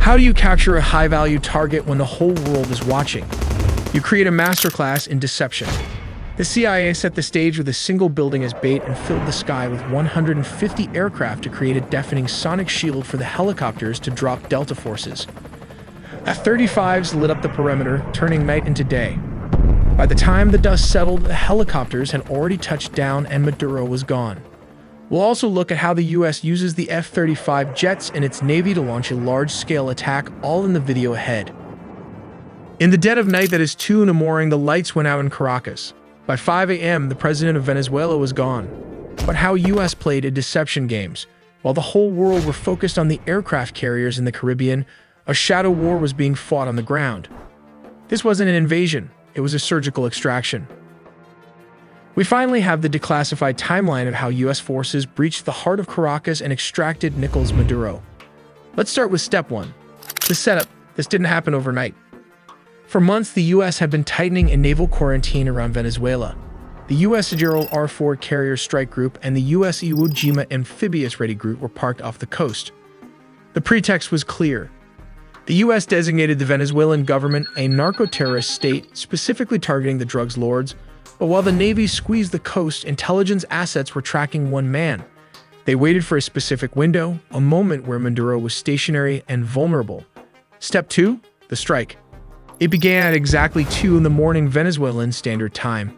How do you capture a high-value target when the whole world is watching? You create a masterclass in deception. The CIA set the stage with a single building as bait and filled the sky with 150 aircraft to create a deafening sonic shield for the helicopters to drop Delta forces. F-35s lit up the perimeter, turning night into day. By the time the dust settled, the helicopters had already touched down and Maduro was gone. We'll also look at how the US uses the F-35 jets and its Navy to launch a large-scale attack, all in the video ahead. In the dead of night that is 2 in the morning, the lights went out in Caracas. By 5 a.m., the president of Venezuela was gone. But how US played a deception games. While the whole world were focused on the aircraft carriers in the Caribbean, a shadow war was being fought on the ground. This wasn't an invasion, it was a surgical extraction. We finally have the declassified timeline of how US forces breached the heart of Caracas and extracted Nicolás Maduro. Let's start with step 1. The setup. This didn't happen overnight. For months, the US had been tightening a naval quarantine around Venezuela. The US Gerald R. Ford Carrier Strike Group and the US Iwo Jima Amphibious Ready Group were parked off the coast. The pretext was clear. The US designated the Venezuelan government a narco-terrorist state, specifically targeting the drugs lords, but while the Navy squeezed the coast, intelligence assets were tracking one man. They waited for a specific window, a moment where Maduro was stationary and vulnerable. Step 2. The strike. It began at exactly 2 in the morning Venezuelan Standard Time.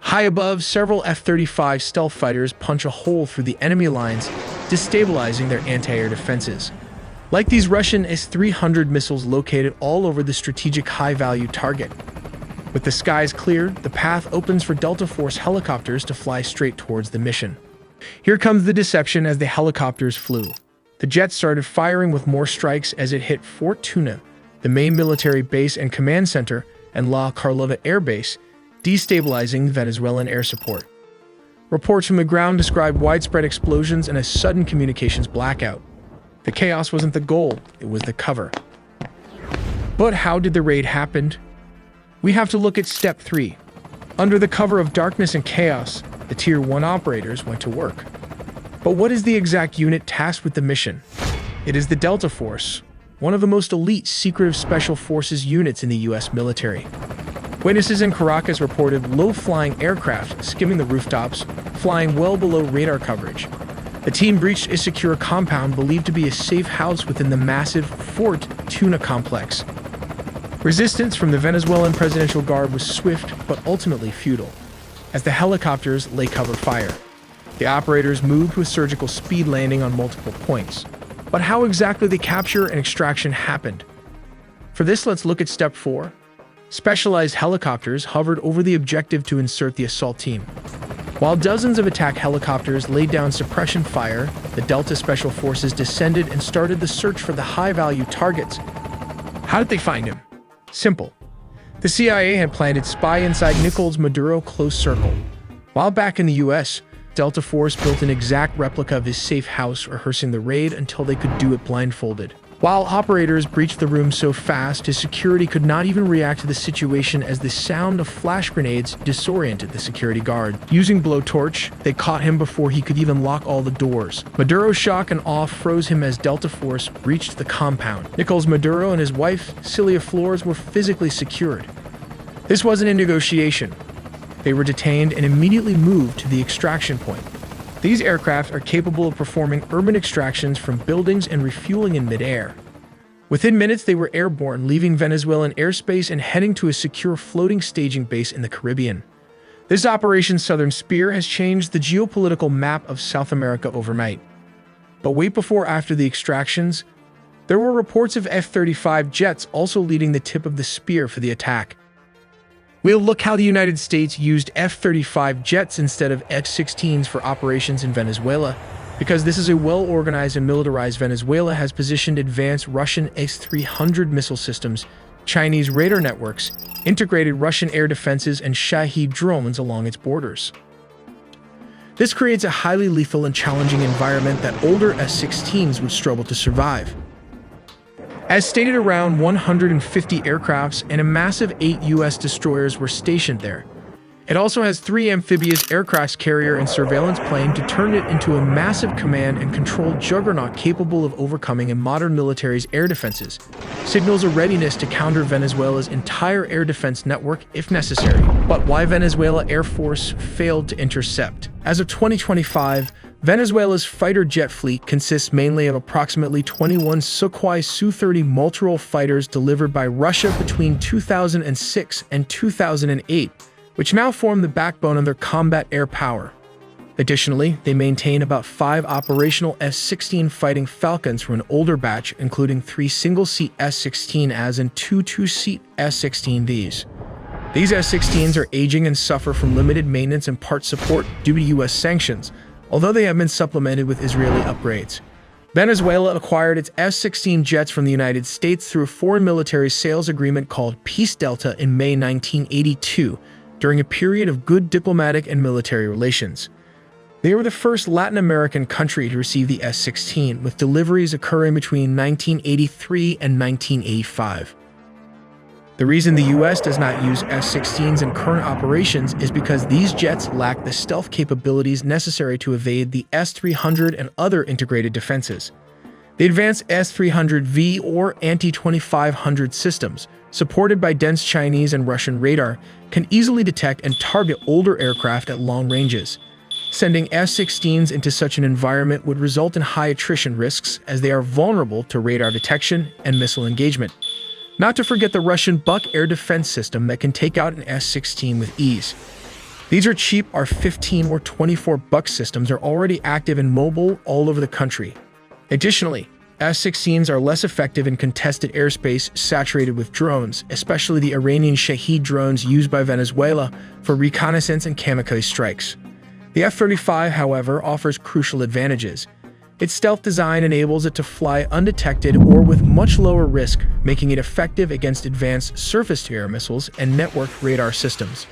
High above, several F-35 stealth fighters punch a hole through the enemy lines, destabilizing their anti-air defenses. Like these Russian S-300 missiles located all over the strategic high-value target. With the skies cleared, the path opens for Delta Force helicopters to fly straight towards the mission. Here comes the deception as the helicopters flew. The jets started firing with more strikes as it hit Fort Tuna, the main military base and command center, and La Carlota Air Base, destabilizing Venezuelan air support. Reports from the ground described widespread explosions and a sudden communications blackout. The chaos wasn't the goal, it was the cover. But how did the raid happen? We have to look at step 3. Under the cover of darkness and chaos, the Tier 1 operators went to work. But what is the exact unit tasked with the mission? It is the Delta Force, one of the most elite secretive special forces units in the US military. Witnesses in Caracas reported low-flying aircraft skimming the rooftops, flying well below radar coverage. The team breached a secure compound believed to be a safe house within the massive Fort Tuna complex. Resistance from the Venezuelan Presidential Guard was swift but ultimately futile, as the helicopters lay cover fire. The operators moved with surgical speed, landing on multiple points. But how exactly the capture and extraction happened? For this, let's look at step 4. Specialized helicopters hovered over the objective to insert the assault team. While dozens of attack helicopters laid down suppression fire, the Delta Special Forces descended and started the search for the high-value targets. How did they find him? Simple. The CIA had planted spy inside Nicolás Maduro close circle. While back in the US, Delta Force built an exact replica of his safe house, rehearsing the raid until they could do it blindfolded. While operators breached the room so fast, his security could not even react to the situation as the sound of flash grenades disoriented the security guard. Using blowtorch, they caught him before he could even lock all the doors. Maduro's shock and awe froze him as Delta Force breached the compound. Nicolás Maduro and his wife, Celia Flores, were physically secured. This wasn't a negotiation. They were detained and immediately moved to the extraction point. These aircraft are capable of performing urban extractions from buildings and refueling in midair. Within minutes, they were airborne, leaving Venezuelan airspace and heading to a secure floating staging base in the Caribbean. This Operation Southern Spear has changed the geopolitical map of South America overnight. But wait, before after the extractions, there were reports of F-35 jets also leading the tip of the spear for the attack. We'll look how the United States used F-35 jets instead of F-16s for operations in Venezuela, because this is a well-organized and militarized Venezuela has positioned advanced Russian S-300 missile systems, Chinese radar networks, integrated Russian air defenses, and Shahed drones along its borders. This creates a highly lethal and challenging environment that older S-16s would struggle to survive. As stated, around 150 aircrafts and a massive 8 U.S. destroyers were stationed there. It also has 3 amphibious aircraft carrier and surveillance plane to turn it into a massive command and control juggernaut capable of overcoming a modern military's air defenses, signals a readiness to counter Venezuela's entire air defense network if necessary. But why Venezuela Air Force failed to intercept? As of 2025, Venezuela's fighter jet fleet consists mainly of approximately 21 Sukhoi Su-30 multirole fighters delivered by Russia between 2006 and 2008, which now form the backbone of their combat air power. Additionally, they maintain about 5 operational F-16 Fighting Falcons from an older batch, including 3 single-seat S-16As and 2 two-seat S-16Vs. These S-16s are aging and suffer from limited maintenance and part support due to U.S. sanctions, although they have been supplemented with Israeli upgrades. Venezuela acquired its F-16 jets from the United States through a foreign military sales agreement called Peace Delta in May 1982, during a period of good diplomatic and military relations. They were the first Latin American country to receive the S-16, with deliveries occurring between 1983 and 1985. The reason the U.S. does not use S-16s in current operations is because these jets lack the stealth capabilities necessary to evade the S-300 and other integrated defenses. The advanced S-300V or anti-2500 systems, supported by dense Chinese and Russian radar, can easily detect and target older aircraft at long ranges. Sending F-16s into such an environment would result in high attrition risks, as they are vulnerable to radar detection and missile engagement. Not to forget the Russian Buk air defense system that can take out an S-16 with ease. These are cheap R-15 or 24 Buk systems are already active and mobile all over the country. Additionally, S-16s are less effective in contested airspace saturated with drones, especially the Iranian Shahed drones used by Venezuela for reconnaissance and kamikaze strikes. The F-35, however, offers crucial advantages. Its stealth design enables it to fly undetected or with much lower risk, making it effective against advanced surface-to-air missiles and networked radar systems.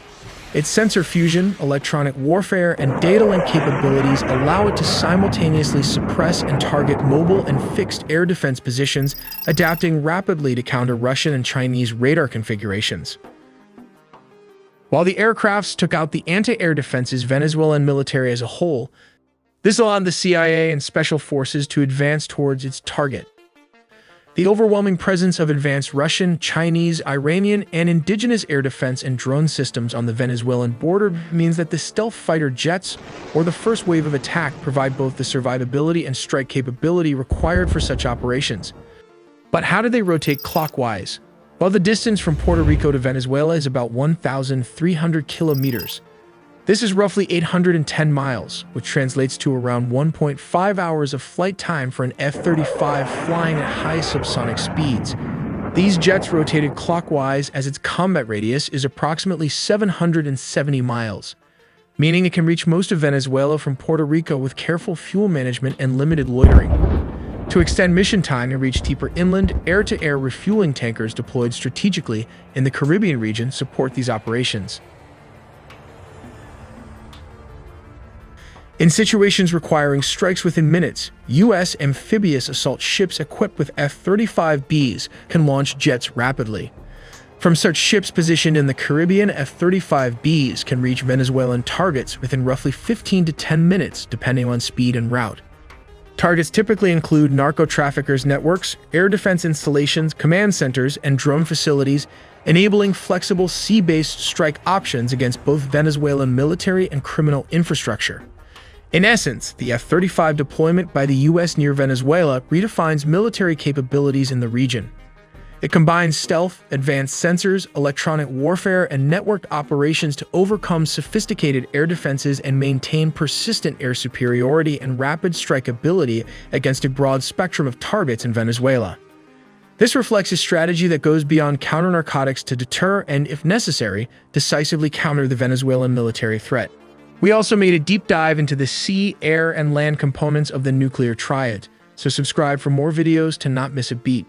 Its sensor fusion, electronic warfare, and data link capabilities allow it to simultaneously suppress and target mobile and fixed air defense positions, adapting rapidly to counter Russian and Chinese radar configurations. While the aircrafts took out the anti-air defenses Venezuelan military as a whole, this allowed the CIA and special forces to advance towards its target. The overwhelming presence of advanced Russian, Chinese, Iranian, and indigenous air defense and drone systems on the Venezuelan border means that the stealth fighter jets, or the first wave of attack, provide both the survivability and strike capability required for such operations. But how do they rotate clockwise? Well, the distance from Puerto Rico to Venezuela is about 1,300 kilometers. This is roughly 810 miles, which translates to around 1.5 hours of flight time for an F-35 flying at high subsonic speeds. These jets rotated clockwise as its combat radius is approximately 770 miles, meaning it can reach most of Venezuela from Puerto Rico with careful fuel management and limited loitering. To extend mission time and reach deeper inland, air-to-air refueling tankers deployed strategically in the Caribbean region support these operations. In situations requiring strikes within minutes, U.S. amphibious assault ships equipped with F-35Bs can launch jets rapidly. From such ships positioned in the Caribbean, F-35Bs can reach Venezuelan targets within roughly 15 to 10 minutes, depending on speed and route. Targets typically include narco-traffickers' networks, air defense installations, command centers, and drone facilities, enabling flexible sea-based strike options against both Venezuelan military and criminal infrastructure. In essence, the F-35 deployment by the U.S. near Venezuela redefines military capabilities in the region. It combines stealth, advanced sensors, electronic warfare, and networked operations to overcome sophisticated air defenses and maintain persistent air superiority and rapid strikeability against a broad spectrum of targets in Venezuela. This reflects a strategy that goes beyond counter-narcotics to deter and, if necessary, decisively counter the Venezuelan military threat. We also made a deep dive into the sea, air, and land components of the nuclear triad, so subscribe for more videos to not miss a beat.